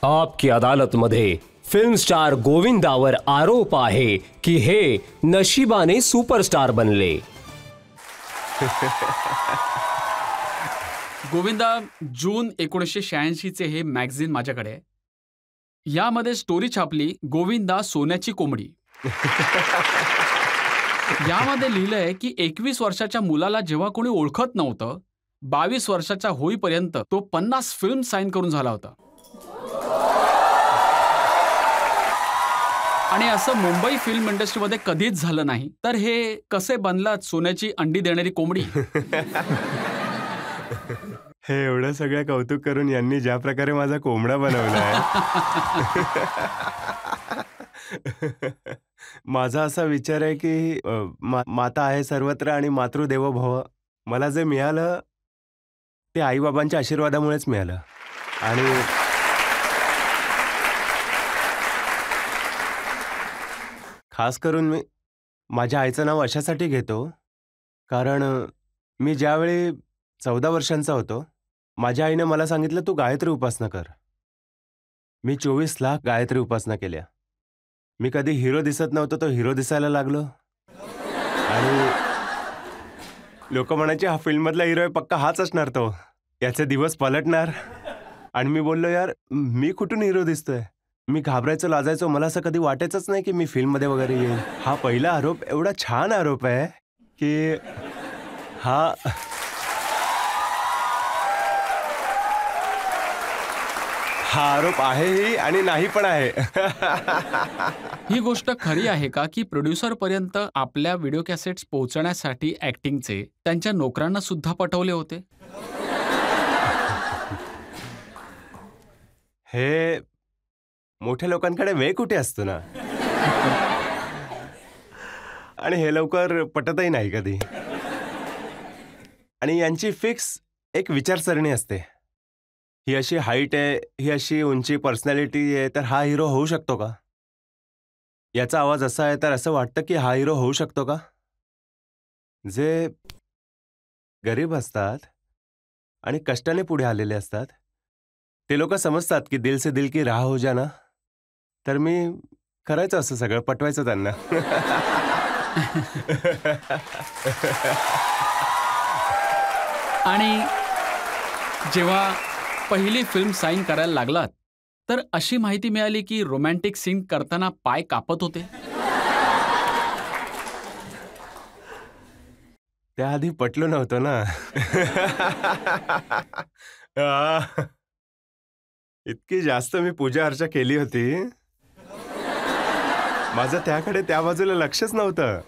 आपकी अदालतमध्ये film star गोविंदावर आरोप आहे की हे नशिबाने सुपरस्टार बनले. गोविंदा, जून 1986 हे मॅगझिन माझ्याकडे आहे. यामध्ये स्टोरी छापली गोविंदा सोन्याची कोंबडी. यामध्ये लिहिलंय की 21 वर्षाच्या मुलाला जेव्हा कोणी ओळखत नव्हतं, 22 वर्षाचा होईपर्यंत तो 50 फिल्म साईन करून झाला होता. आणि असं मुंबई फिल्म इंडस्ट्रीमध्ये कधीच झालं नाही. तर हे कसे बनलात सोन्याची अंडी देणारी कोंबडी? हे एवढं सगळं कौतुक करून यांनी ज्या प्रकारे माझा कोंबडा बनवलाय. माझा असा विचार आहे की माता आहे सर्वत्र आणि मातृदेवो भव. मला जे मिळालं ते आईबाबांच्या आशीर्वादामुळेच मिळालं. आणि खास करून मी माझ्या आईचं नाव अशासाठी घेतो कारण मी ज्यावेळी 14 वर्षांचा होतो, माझ्या आईने मला सांगितलं तू गायत्री उपासना कर. मी 24 लाख गायत्री उपासना केल्या. मी कधी हिरो दिसत नव्हतो, तो हिरो दिसायला लागलो. आणि लोक म्हणायचे हा फिल्ममधला हिरो आहे, पक्का हाच असणार तो, याचे दिवस पलटणार. आणि मी बोललो यार मी कुठून हिरो दिसतोय. मी घाबरायचो, लाजायचो. मला असं कधी वाटायचंच नाही की मी फिल्ममध्ये वगैरे येईन. हा पहिला आरोप एवढा छान आरोप आहे की हा आरोप आहेही आणि नाही पण आहे. ही गोष्ट खरी आहे का की प्रोड्युसर पर्यंत आपल्या व्हिडिओ कॅसेट्स पोहोचण्यासाठी ऍक्टिंगचे त्यांच्या नोकरांना सुद्धा पटवले होते? हे मोठ्या लोकांकडे वेळ कुठे असतो ना. आणि हे लवकर पटतही नाही कधी. आणि यांची फिक्स एक विचारसरणी असते. ही अशी हाईट आहे, ही अशी उंची, पर्सनॅलिटी आहे, तर हा हिरो होऊ शकतो का? याचा आवाज असा आहे तर असं वाटतं की हा हिरो होऊ शकतो का? जे गरीब असतात आणि कष्टाने पुढे आलेले असतात ते लोक समजतात की दिल से दिल की राह हो जाना. तर मी करायचं असं सगळं, पटवायचं त्यांना. आणि जेव्हा पहिली फिल्म साईन करायला लागलात तर अशी माहिती मिळाली की रोमॅन्टिक सीन करताना पाय कापत होते. त्याआधी पटलो नव्हतो ना. इतकी जास्त मी पूजा अर्चा केली होती, माझं त्याकडे त्या बाजूला लक्षच नव्हतं.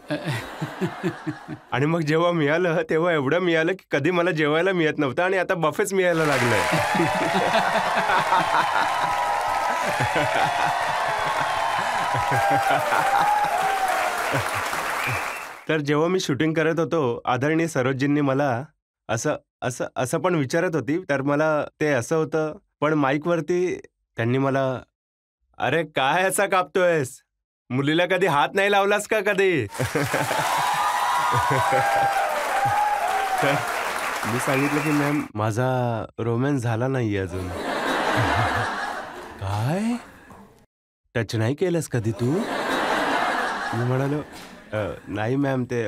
आणि मग जेव्हा मिळालं तेव्हा एवढं मिळालं की कधी मला जेवायला मिळत नव्हतं आणि आता बफेच मिळायला लागलंय. तर जेव्हा मी शूटिंग करत होतो, आदरणीय सरोजजींनी मला असं असं असं पण विचारत होती. तर मला ते असं होतं, पण माईकवरती त्यांनी मला, अरे काय असा कापतोयस, मुलीला कधी हात नाही लावलास का कधी? तर मी सांगितलं की मॅम माझा रोमॅन्स झाला नाहीये अजून. काय टच नाही केलंस कधी तू? मी म्हणालो नाही मॅम, ते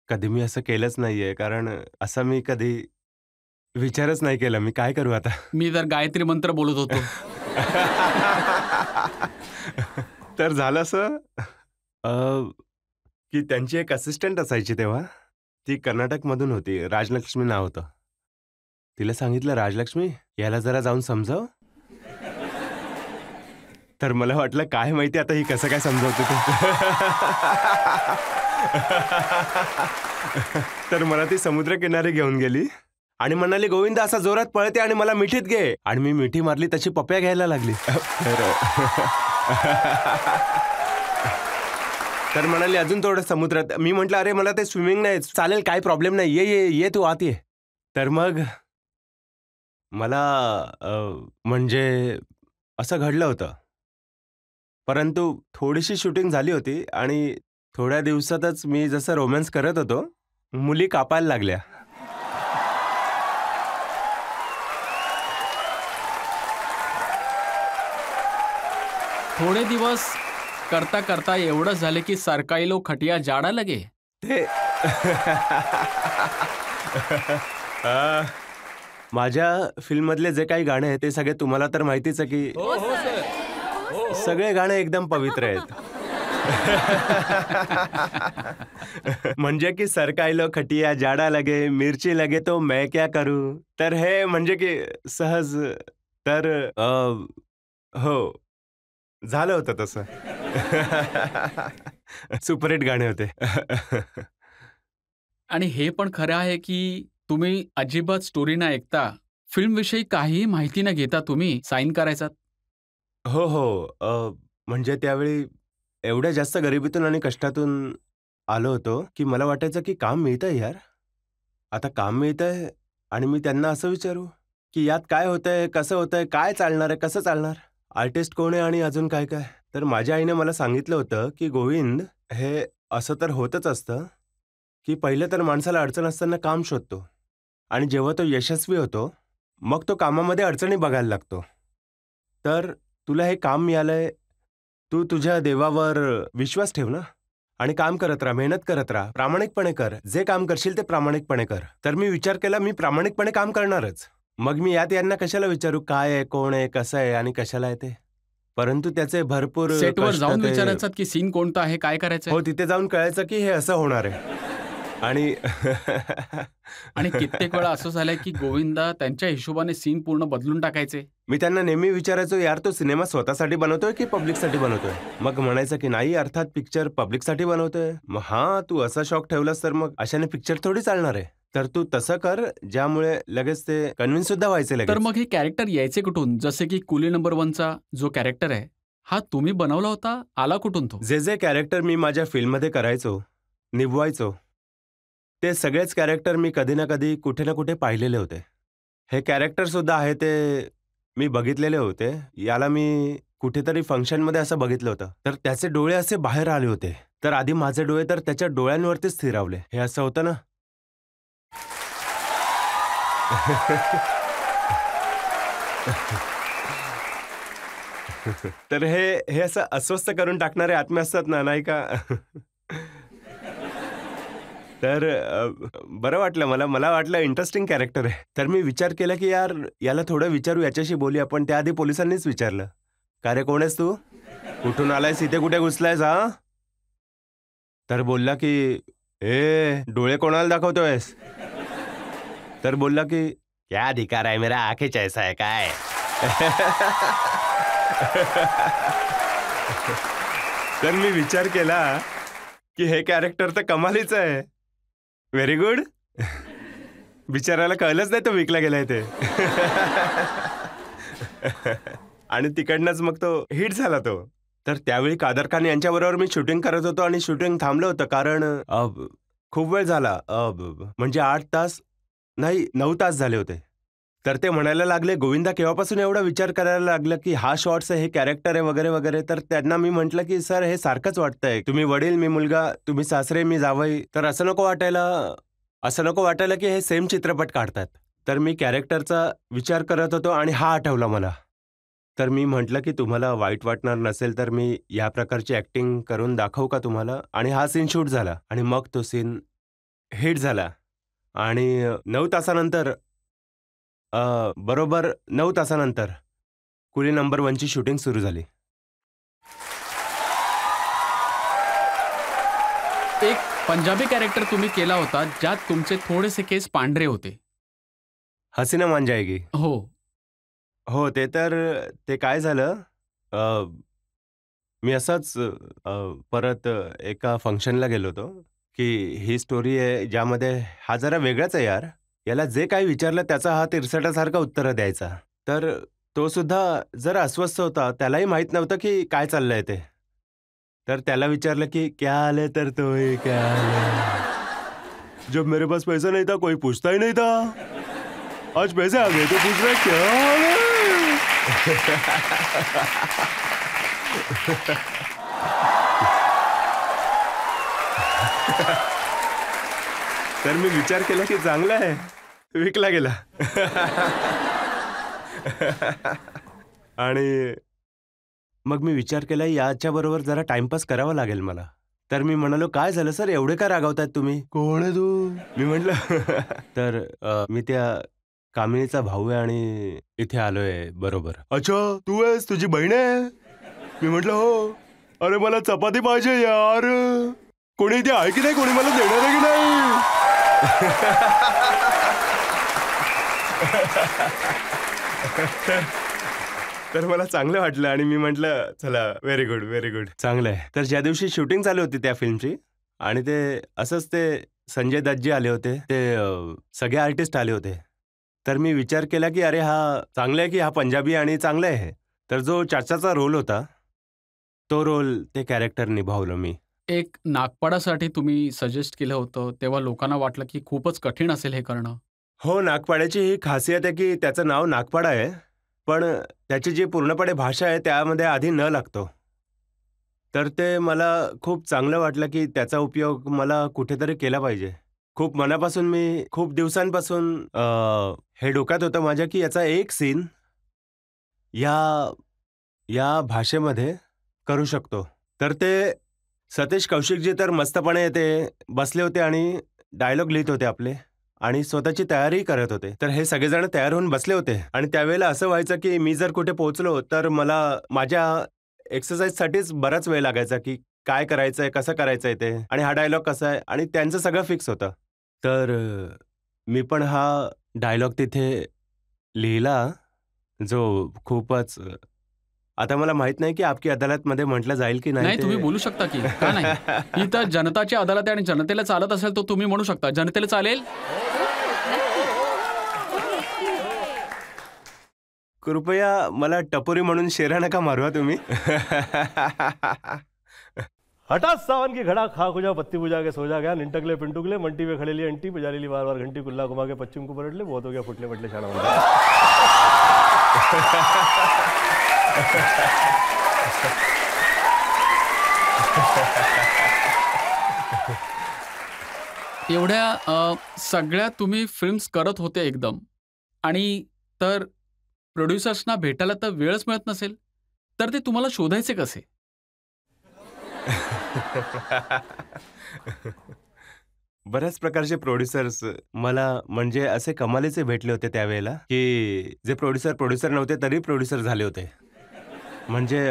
कधी मी असं केलंच नाहीये, कारण असं मी कधी विचारच नाही केला. मी काय करू आता? मी तर गायत्री मंत्र बोलत होतो. तर झालं असं की त्यांची एक असिस्टंट असायची तेव्हा, ती कर्नाटकमधून होती, राजलक्ष्मी नाव होतं. तिला सांगितलं राजलक्ष्मी याला जरा जाऊन समजाव. तर मला वाटलं काय माहिती आता ही कसं काय समजावते ते. तर मला ती समुद्रकिनारी घेऊन गेली आणि म्हणाली गोविंदा असा जोरात पळते आणि मला मिठीत घे. आणि मी मिठी मारली तशी पप्या घ्यायला लागली. तर म्हणाली अजून थोडं समुद्रात. मी म्हटलं अरे मला ते स्विमिंग नाही चालेल, काय प्रॉब्लेम नाही, ये ये ये तू आत ये. तर मग मला म्हणजे असं घडलं होतं. परंतु थोडीशी शूटिंग झाली होती आणि थोड्या दिवसातच मी जसं रोमॅन्स करत होतो, मुली कापायला लागल्या. थोडे दिवस करता करता एवढं झाले की सरकारी लोक खटिया जाडा लगे. ते अ, माझ्या फिल्ममधले जे काही गाणे आहेत ते सगळे तुम्हाला तर माहितीच आहे की सगळे गाणे एकदम पवित्र आहेत. म्हणजे की सरकारी लोक खटिया जाडा लगे, मिरची लगे तो मैं क्या करू. तर हे म्हणजे की सहज तर हो, झालं होतं तसं. सुपरहिट गाणे होते. आणि हे पण खरं आहे की तुम्ही अजिबात स्टोरी न ऐकता फिल्मविषयी काहीही माहिती न घेता तुम्ही साईन करायचात. हो, हो. म्हणजे त्यावेळी एवढ्या जास्त गरिबीतून आणि कष्टातून आलो होतो, की मला वाटायचं की काम मिळतंय यार. आता काम मिळतंय आणि मी त्यांना असं विचारू, की यात काय होतंय, कसं होतंय, काय चालणार आहे, कसं चालणार? आर्टिस्ट कोण आहे आणि अजून काय-काय? तर माझ्या आईने मला सांगितलं होतं, की गोविंद हे असं तर होतच असतं, की पहिलं तर माणसाला अडचण असताना काम शोधतो आणि जेव्हा तो यशस्वी होतो, मग तो कामामध्ये अडचणी बघायला लागतो. तर तुला हे काम मिळालंय, तू तुझ्या देवावर विश्वास ठेव ना आणि काम करत राहा, मेहनत करत राहा, प्रामाणिकपणे कर. जे काम करशील ते प्रामाणिकपणे कर. तर मी विचार केला, मी प्रामाणिकपणे काम करणारच. मग मी यात यांना कशाला विचारू काय आहे, कोण आहे, कसं आहे आणि कशाला आहे ते. परंतु त्याचे भरपूर सेटवर कष्ट जाऊन ते विचारायचं की सीन कोणता आहे, काय करायचंय. हो, तिथे जाऊन कळायचं की हे असं होणार आहे. आणि आणि कित्येक वेळा असं झालंय की गोविंदा त्यांच्या हिशोबाने सीन पूर्ण बदलून टाकायचे. मी त्यांना नेहमी विचारायचो, यार तो सिनेमा स्वतःसाठी बनवतोय की पब्लिकसाठी बनवतोय? मग म्हणायचं की नाही, अर्थात पिक्चर पब्लिकसाठी बनवतोय. मग हां, तू असा शॉक ठेवलास तर मग अशाने पिक्चर थोडी चालणार आहे. तर तू तसं कर, ज्यामुळे लगेच ते कन्व्हिन्स सुद्धा व्हायचे लगेच. तर मग हे कॅरेक्टर यायचे कुठून? जसे की कुली नंबर 1चा जो कॅरेक्टर आहे, हा तुम्ही बनवला होता? आला कुठून तो? जे जे कॅरेक्टर मी माझ्या फिल्ममध्ये करायचो, निभवायचो, ते सगळेच कॅरेक्टर मी कधी ना कधी, कुठे ना कुठे पाहिलेले होते. हे कॅरेक्टर सुद्धा आहे ते मी बघितलेले होते. याला मी कुठेतरी फंक्शनमध्ये असं बघितलं होतं. तर त्याचे डोळे असे बाहेर आले होते. तर आधी माझे डोळे तर त्याच्या डोळ्यांवरतीच स्थिरावले. हे असं होतं ना. तर हे हे असं अस्वस्थ करून टाकणारे आत्मे असतात ना, नाही का? तर बरं वाटलं मला. मला वाटलं इंटरेस्टिंग कॅरेक्टर आहे. तर मी विचार केला, की यार याला थोडं विचारू, याच्याशी बोलूया. पण त्याआधी पोलिसांनीच विचारलं, "का रे, कोण आहेस तू? कुठून आलायस? इथे कुठे घुसलायस हां?" तर बोलला, की "ए, डोळे कोणाला दाखवतोयस?" तर बोलला, की "क्या अधिकार है मेरा? आंखें ऐसा है काय?" तर मी विचार केला, की हे कॅरेक्टर तर कमालीचं आहे. Very good. बिचाराला कळलंच नाही तो विकला गेलाय ते. आणि तिकडनंच मग तो हिट झाला तो. तर त्यावेळी कादर खान यांच्याबरोबर मी शूटिंग करत होतो आणि शूटिंग थांबलं होतं कारण खूप वेळ झाला. म्हणजे 8 तास नाही 9 तास झाले होते. तर ते म्हणायला लागले, "गोविंदा केव्हापासून एवढा विचार करायला लागला की हा शॉट्स आहे, हे कॅरेक्टर आहे वगैरे वगैरे." तर त्यांना मी म्हटलं, की "सर हे सारखंच वाटतंय. तुम्ही वडील, मी मुलगा, तुम्ही सासरे, मी जावई. तर असं नको वाटायला की हे सेम चित्रपट काढतात." तर मी कॅरेक्टरचा विचार करत होतो आणि हा आठवला मला. तर मी म्हटलं, की "तुम्हाला वाईट वाटणार नसेल तर मी या प्रकारची ॲक्टिंग करून दाखवू का तुम्हाला?" आणि हा सीन शूट झाला आणि मग तो सीन हिट झाला आणि 9 तासानंतर बरोबर 9 तासानंतर कुली नंबर 1ची शूटिंग सुरू झाली. एक पंजाबी कॅरेक्टर तुम्ही केला होता, ज्यात तुमचे थोडेसे केस पांढरे होते. हसीना मान जाएगी. हो. हो, ते काय झालं, अ, मी असंच परत एका फंक्शनला गेलो होतो, की ही स्टोरी आहे ज्यामध्ये हा जरा वेगळाच आहे यार. याला जे काही विचारलं त्याचा हा तिरसटासारखं उत्तरं द्यायचा. तर तो सुद्धा जरा अस्वस्थ होता. त्यालाही माहीत नव्हतं की काय चाललंय ते. तर त्याला विचारलं की "क्या हाल है?" तर तोही "क्या हाल है? जब मेरे पास पैसा नहीं था कोई पूछता ही नहीं था. आज पैसे आ गए तो पूछ रहे क्या हाल है?" तर मी विचार केला की चांगला आहे, विकला गेला. आणि मग मी विचार केला याच्याबरोबर जरा टाइमपास करावा लागेल मला. तर मी म्हणालो, काय झालं सर, एवढे का रागावतायत तुम्ही? कोण आहे तू? मी म्हटलं तर मी त्या कामिनीचा भाऊ आहे आणि इथे आलोय बरोबर. अच्छा, तू आहेस, तुझी बहीण आहे? मी म्हटलं हो. अरे मला चपाती पाहिजे यार. कोणी इथे आहे की नाही? कोणी मला देणार आहे की नाही? तर मला चांगलं वाटलं आणि मी म्हटलं चला, व्हेरी गुड व्हेरी गुड, चांगलं आहे. तर ज्या दिवशी शूटिंग चालू होती त्या फिल्मची आणि ते असंच ते संजय दत्तजी आले होते, ते सगळे आर्टिस्ट आले होते. तर मी विचार केला की अरे हा चांगलं आहे की हा पंजाबी आणि चांगलं आहे. तर जो चाचाचा रोल होता तो रोल, ते कॅरेक्टर निभावलं मी. एक नागपाडासाठी तुम्ही सजेस्ट केलं होतं, तेव्हा लोकांना वाटलं की खूपच कठीण असेल हे करणं. हो, नागपाड्याची ही खासियत आहे की त्याचं नाव नागपाडा आहे, पण त्याची जी पूर्णपणे भाषा आहे त्यामध्ये आधी न लागतो. तर ते मला खूप चांगलं वाटलं की त्याचा उपयोग मला कुठेतरी केला पाहिजे. खूप मनापासून मी खूप दिवसांपासून हे डोक्यात होतं माझ्या की याचा एक सीन या या भाषेमध्ये करू शकतो. तर ते सतीश कौशिकजी तर मस्तपणे ते बसले होते आणि डायलॉग लिहित होते आपले आणि स्वतःची तयारी करत होते. तर हे सगळेजण तयार होऊन बसले होते आणि त्यावेळेला असं व्हायचं की मी जर कुठे पोहोचलो तर मला माझ्या एक्सरसाइजसाठीच बराच वेळ लागायचा की काय करायचंय, कसं करायचंय ते आणि हा डायलॉग कसा आहे आणि त्यांचं सगळं फिक्स होतं. तर मी पण हा डायलॉग तिथे लिहिला, जो खूपच आता मला माहित नाही की आपकी अदालतमध्ये म्हटलं जाईल की नाही नाही, ते. तुम्ही बोलू शकता की का नाही? ही तर जनताची अदालत आहे आणि जनतेला चालत असेल तर तुम्ही म्हणू शकता. जनतेला चालेल? कृपया मला टपोरी म्हणून शेरा नका मारवा तुम्ही. हठात सावन की घड़ा खाक हो जा, पत्ती बुझा के सो जा गया, निंटकले पिंटुकले, मंटी पे खड़े लिए अंटी, बजा ली बार बार घंटी, कुल्ला घुमा के पश्चिम को पलट ले, बहुत हो गया फुटले फटले शाणा बन गया. एवढ्या सगळ्या तुम्ही फिल्म्स करत होते एकदम आणि तर प्रोड्युसर्सना भेटायला तर वेळच मिळत नसेल, तर ते तुम्हाला शोधायचे कसे? बऱ्याच प्रकारचे प्रोड्युसर्स मला म्हणजे असे कमालीचे भेटले होते त्यावेळेला की जे प्रोड्युसर नव्हते तरी प्रोड्युसर झाले होते. म्हणजे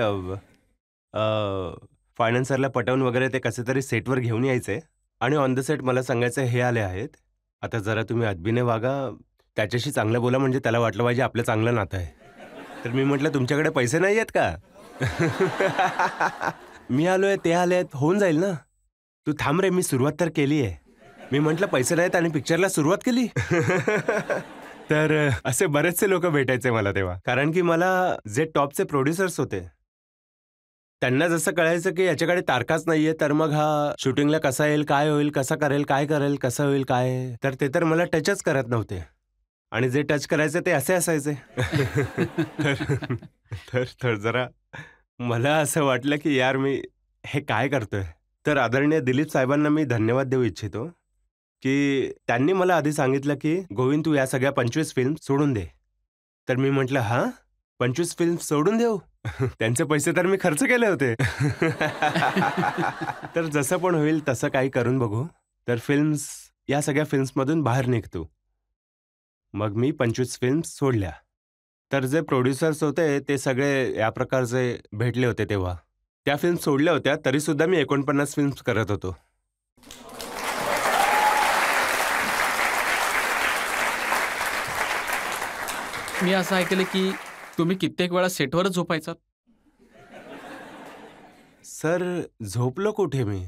फायनान्सरला पटवून वगैरे ते कसे तरी सेटवर घेऊन यायचे आणि ऑन द सेट मला सांगायचं हे आले आहेत, आता जरा तुम्ही अदबीने वागा, त्याच्याशी चांगलं बोला, म्हणजे त्याला वाटलं पाहिजे आपलं चांगलं नातं आहे. तर मी म्हटलं तुमच्याकडे पैसे नाही आहेत का? मी आलोय, ते आले आहेत, होऊन जाईल ना. तू थांब रे, मी सुरुवात तर केली आहे. मी म्हटलं पैसे नाहीत आणि पिक्चरला सुरुवात केली. तर असे बरेचसे लोक भेटायचे मला तेव्हा, कारण की मला जे टॉपचे प्रोड्युसर्स होते त्यांना जसं कळायचं की याच्याकडे तारखाच नाहीये, तर मग हा शूटिंगला कसा येईल, काय होईल, कसा करेल, काय करेल, कसं होईल, काय, तर ते तर मला टचच करत नव्हते आणि जे टच करायचे ते असे असायचे. तर जरा मला असं वाटलं की यार मी हे काय करतोय. तर आदरणीय दिलीप साहेबांना मी धन्यवाद देऊ इच्छितो की त्यांनी मला आधी सांगितलं की गोविंद तू या सगळ्या 25 फिल्म सोडून दे. तर मी म्हटलं हां, 25 फिल्म सोडून देऊ? त्यांचे पैसे तर मी खर्च केले होते. तर जसं पण होईल तसं काही करून बघू. तर फिल्म्स, या सगळ्या फिल्म्समधून बाहेर निघतो. मग मी 25 फिल्म्स सोडल्या. तर जे प्रोड्युसर्स होते ते सगळे या प्रकारचे भेटले होते तेव्हा. त्या फिल्म सोडल्या होत्या तरी सुद्धा मी 49 फिल्म्स करत होतो. मी असं ऐकलं की तुम्ही कित्येक वेळा सेटवरच झोपायचात. सर झोपलो कुठे मी?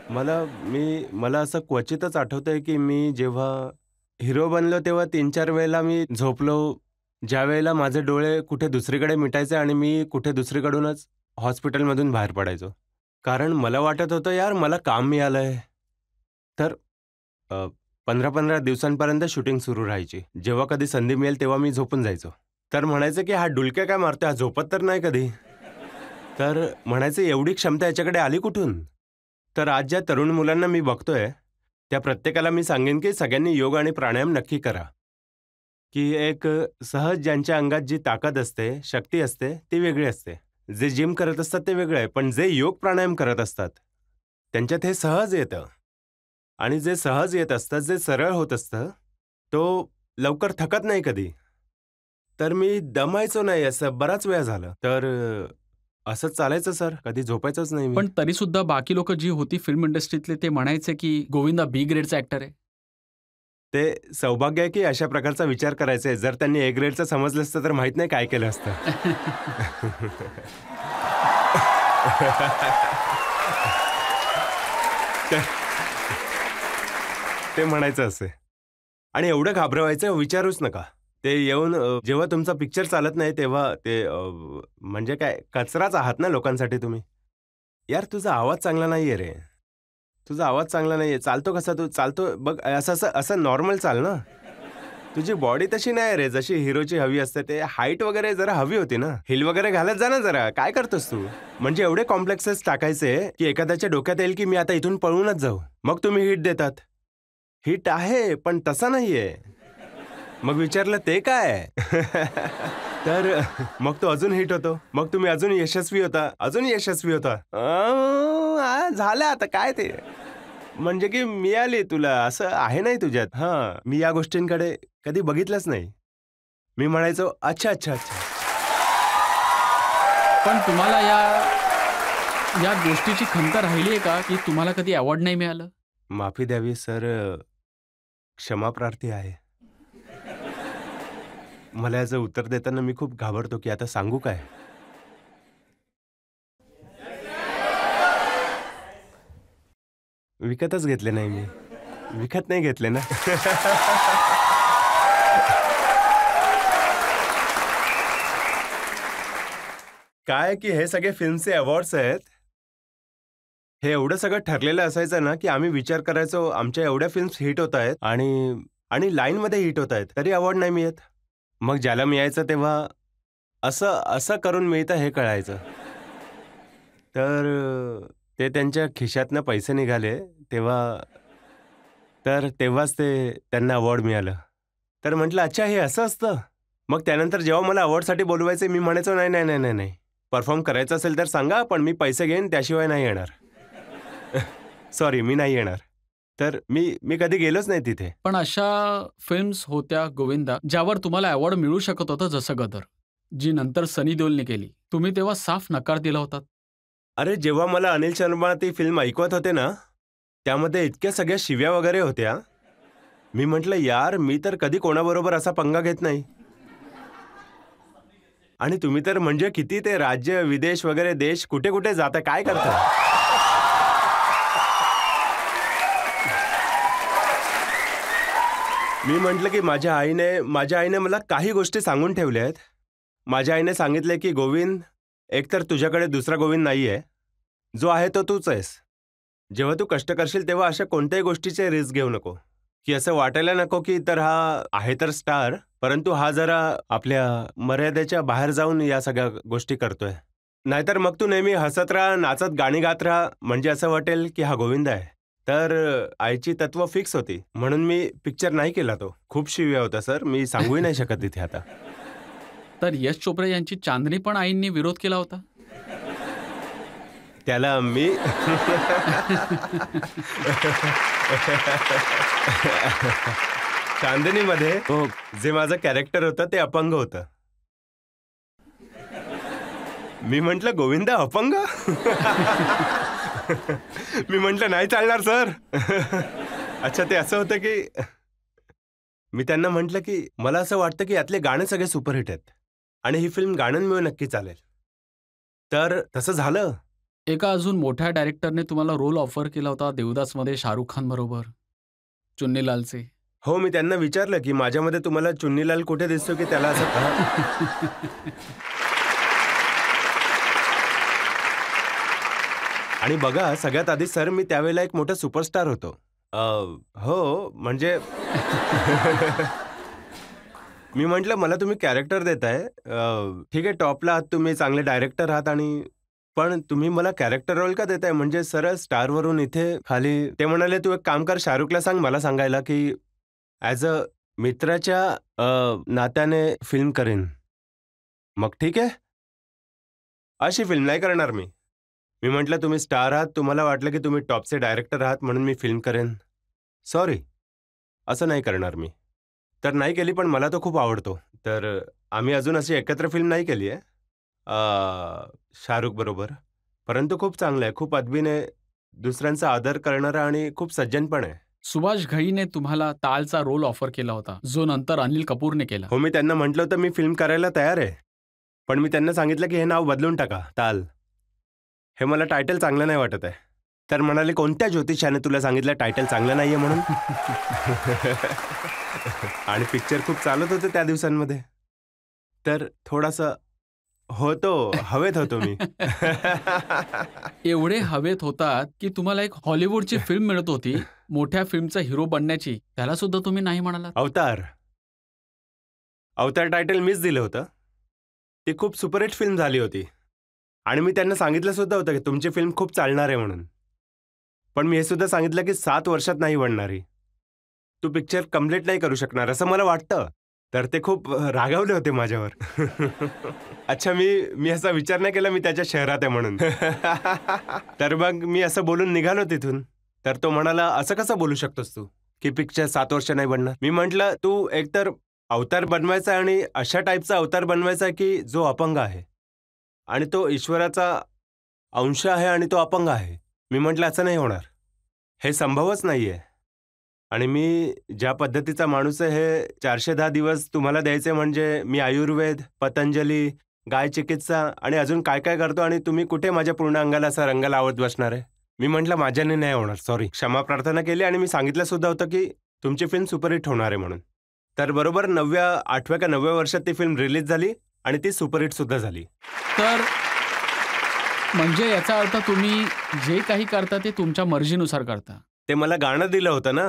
मला असं क्वचितच आठवतंय की मी जेव्हा हिरो बनलो तेव्हा 3-4 वेळेला मी झोपलो. ज्या वेळेला माझे डोळे कुठे दुसरीकडे मिटायचे आणि मी कुठे दुसरीकडूनच हॉस्पिटलमधून बाहेर पडायचो. कारण मला वाटत होतं यार मला काम मिळालंय. तर 15-15 दिवसांपर्यंत शूटिंग सुरू राहायची. जेव्हा कधी संधी मिळेल तेव्हा मी झोपून जायचो. तर म्हणायचं की हा डुलक्या काय मारतोय, हा झोपत तर नाही कधी. तर म्हणायचं एवढी क्षमता याच्याकडे आली कुठून? तर आज ज्या तरुण मुलांना मी बघतोय त्या प्रत्येकाला मी सांगेन की सगळ्यांनी योग आणि प्राणायाम नक्की करा. की एक सहज ज्यांच्या अंगात जी ताकद असते, शक्ती असते ती वेगळी असते. जे जिम करत असतात ते वेगळं आहे, पण जे योग प्राणायाम करत असतात त्यांच्यात हे सहज येतं. आणि जे सहज येत असतं, जे सरळ होत असतं, तो लवकर थकत नाही कधी. तर मी दमायचो नाही असं बराच वेळ झालं. तर असंच चालायचं सर, कधी झोपायचंच नाही मी. पण तरी सुद्धा बाकी लोक जी होती फिल्म इंडस्ट्रीतले ते म्हणायचे की गोविंदा बी ग्रेडचा ऍक्टर आहे. ते सौभाग्य आहे की अशा प्रकारचा विचार करायचा आहे. जर त्यांनी ए ग्रेडचं समजलं असतं तर माहित नाही काय केलं असतं. ते म्हणायचं असे. आणि एवढं घाबरवायचं विचारूच नका. ते येऊन जेव्हा तुमचा पिक्चर चालत नाही तेव्हा ते म्हणजे काय कचराच आहात ना लोकांसाठी तुम्ही. यार तुझा आवाज चांगला नाहीये रे. तुझा आवाज चांगला नाहीये. चालतो कसा तू? चालतो बघ असं असं असं नॉर्मल चाल ना. तुझी बॉडी तशी नाही रे जशी हिरोची हवी असते. ते हाईट वगैरे जरा हवी होती ना. हिल वगैरे घालत जा ना जरा. काय करतोस तू? म्हणजे एवढे कॉम्प्लेक्सेस टाकायचे की एखाद्याच्या डोक्यात येईल की मी आता इथून पळूनच जाऊ. मग तुम्ही हिट देतात. हिट आहे पण तसा नाहीये. मग विचारलं ते काय? तर मग तो अजून हिट होतो. मग तुम्ही अजून यशस्वी होता. अजून यशस्वी होता. झालं आता काय ते. म्हणजे की मिळाली तुला असं आहे नाही तुझ्यात. हां, मी या गोष्टींकडे कधी बघितलंच नाही. मी म्हणायचो अच्छा अच्छा अच्छा. पण तुम्हाला या गोष्टीची खंत राहिली आहे का की तुम्हाला कधी अवॉर्ड नाही मिळालं? माफी द्यावी सर, क्षमाप्रार्थी आहे. मला याचं उत्तर देताना मी खूप घाबरतो की आता सांगू काय. विकतच घेतले नाही मी. विकत नाही घेतले ना. काय की हे सगळे फिल्मचे अवॉर्ड्स आहेत. हे एवढं सगळं ठरलेलं असायचं ना की आम्ही विचार करायचो आमच्या एवढ्या फिल्म्स हिट होत आहेत आणि लाईनमध्ये हिट होत आहेत तरी अवॉर्ड नाही मिळत. मग ज्याला मिळायचं तेव्हा असं असं करून मिळतं हे कळायचं. तर ते त्यांच्या खिशातनं पैसे निघाले तेव्हाच ते त्यांना अवॉर्ड मिळालं. तर म्हटलं अच्छा हे असं असतं. मग त्यानंतर जेव्हा मला अवॉर्डसाठी बोलवायचे मी म्हणायचो नाही नाही नाही नाही नाही परफॉर्म करायचं असेल तर सांगा पण मी पैसे घेईन त्याशिवाय नाही येणार. सॉरी मी नाही येणार. तर मी कधी गेलोच नाही तिथे. पण अशा फिल्म्स होत्या गोविंदा ज्यावर तुम्हाला अवॉर्ड मिळू शकत होतं जसं गदर, जी नंतर सनी देओलने केली. तुम्ही तेव्हा साफ नकार दिला होता. अरे जेव्हा मला अनिल शर्मा ती फिल्म ऐकवत होते ना त्यामध्ये इतक्या सगळ्या शिव्या वगैरे होत्या. मी म्हटलं यार मी तर कधी कोणाबरोबर असा पंगा घेत नाही. आणि तुम्ही तर म्हणजे किती ते राज्य विदेश वगैरे देश कुठे कुठे जाता काय करता. मी म्हटलं की माझ्या आईने मला काही गोष्टी सांगून ठेवल्या आहेत. माझ्या आईने सांगितले की गोविंद एकतर तुझ्याकडे दुसरा गोविंद नाहीये. जो आहे तो तूच आहेस. जेव्हा तू कष्ट करशील तेव्हा अशा कोणत्याही गोष्टीचे रिस्क घेऊ नको. की असं वाटायला नको की तर हा आहे तर स्टार परंतु हा जरा आपल्या मर्यादेच्या बाहेर जाऊन या सगळ्या गोष्टी करतोय. नाहीतर मग तू नेहमी हसत राहा नाचत गाणी गात राहा म्हणजे असं वाटेल की हा गोविंद आहे. तर आईची तत्व फिक्स होती म्हणून मी पिक्चर नाही केला तो. खूप शिव्या होता सर मी सांगूही नाही शकत तिथे आता. तर यश चोप्रा यांची चांदनी पण आईंनी विरोध केला होता. त्याला मी चांदनीमध्ये जे माझं कॅरेक्टर होतं ते अपंग होतं. मी म्हटलं गोविंदा अपंग. मी म्हटलं नाही चालणार सर. अच्छा ते असं होतं की मी त्यांना म्हटलं की मला असं वाटतं की यातले गाणे सगळे सुपरहिट आहेत आणि ही फिल्म गाण्यांमुळे नक्की चालेल. तर तसं झालं. एका अजून मोठ्या डायरेक्टरने तुम्हाला रोल ऑफर केला होता देवदासमध्ये शाहरुख खान बरोबर, चुन्नीलालचे. हो मी त्यांना विचारलं की माझ्यामध्ये तुम्हाला चुन्नीलाल कुठे दिसतो की त्याला असं. आणि बघा सगळ्यात आधी सर मी त्यावेळेला एक मोठा सुपरस्टार होतो. हो म्हणजे मी म्हटलं मला तुम्ही कॅरेक्टर देताय ठीक आहे टॉपला आहात तुम्ही चांगले डायरेक्टर आहात आणि पण तुम्ही मला कॅरेक्टर रोल का देताय म्हणजे सरळ स्टारवरून इथे खाली. ते म्हणाले तू एक काम कर शाहरुखला सांग मला सांगायला की ॲज अ मित्राच्या नात्याने फिल्म करेन. मग ठीक आहे अशी फिल्म नाही करणार मी. मी म्हटलं तुम्ही स्टार आहात, तुम्हाला वाटलं की तुम्ही टॉपचे डायरेक्टर आहात म्हणून मी फिल्म करेन. सॉरी, असं नाही करणार मी. तर नाही केली, पण मला तो खूप आवडतो. तर आम्ही अजून अशी एकत्र फिल्म नाही केली आहे शाहरुख बरोबर. परंतु खूप चांगलं आहे, खूप अदबीन आहे, दुसऱ्यांचा आदर करणारा आणि खूप सज्जन पण आहे. सुभाष घईने तुम्हाला तालचा रोल ऑफर केला होता, जो नंतर अनिल कपूरने केला. हो, मी त्यांना म्हटलं होतं मी फिल्म करायला तयार आहे. पण मी त्यांना सांगितलं की हे नाव बदलून टाका, ताल. हे मला टायटल चांगलं नाही वाटत आहे. तर म्हणाले, कोणत्या ज्योतिषाने तुला सांगितलं टायटल चांगलं नाहीये म्हणून? आणि पिक्चर खूप चालत होते त्या दिवसांमध्ये. तर थोडासा हवेत होतो मी. एवढे हवेत होतात की तुम्हाला एक हॉलिवूडची फिल्म मिळत होती, मोठ्या फिल्मचा हिरो बनण्याची, त्याला सुद्धा तुम्ही नाही म्हणालात. अवतार टायटल मीच दिलं होतं. ती खूप सुपरहिट फिल्म झाली होती आणि मी त्यांना सांगितलं सुद्धा होतं की तुमची फिल्म खूप चालणार आहे म्हणून. पण मी हे सुद्धा सांगितलं की 7 वर्षात नाही बनणारी. तू पिक्चर कम्प्लीट नाही करू शकणार असं मला वाटतं. तर ते खूप रागावले होते माझ्यावर. अच्छा, मी असा विचार नाही केला मी त्याच्या शहरात आहे म्हणून. तर मग मी असं बोलून निघालो तिथून. तर तो म्हणाला, असं कसं बोलू शकतोस तू की पिक्चर 7 वर्ष नाही बनणार? मी म्हटलं, तू एकतर अवतार बनवायचा आणि अशा टाईपचा अवतार बनवायचा की जो अपंग आहे आणि तो ईश्वराचा अंश आहे आणि तो अपंग आहे. मी म्हटलं, असं नाही होणार, हे संभवच नाहीये. आणि मी ज्या पद्धतीचा माणूस आहे, हे 410 दिवस तुम्हाला द्यायचे म्हणजे मी आयुर्वेद, पतंजली, गाय चिकित्सा आणि अजून काय काय करतो आणि तुम्ही कुठे माझ्या पूर्ण अंगाला असा रंग लावत बसणार आहे? मी म्हटलं, माझ्याने नाही होणार, सॉरी. क्षमा प्रार्थना केली आणि मी सांगितलं सुद्धा होतं की तुमची फिल्म सुपरहिट होणार आहे म्हणून. तर बरोबर 8व्या का 9व्या वर्षात ती फिल्म रिलीज झाली आणि ती सुपरहिट सुद्धा झाली. तर म्हणजे याचा अर्थ तुम्ही जे काही करता ते तुमच्या मर्जीनुसार करता. ते मला गाणं दिलं होतं ना.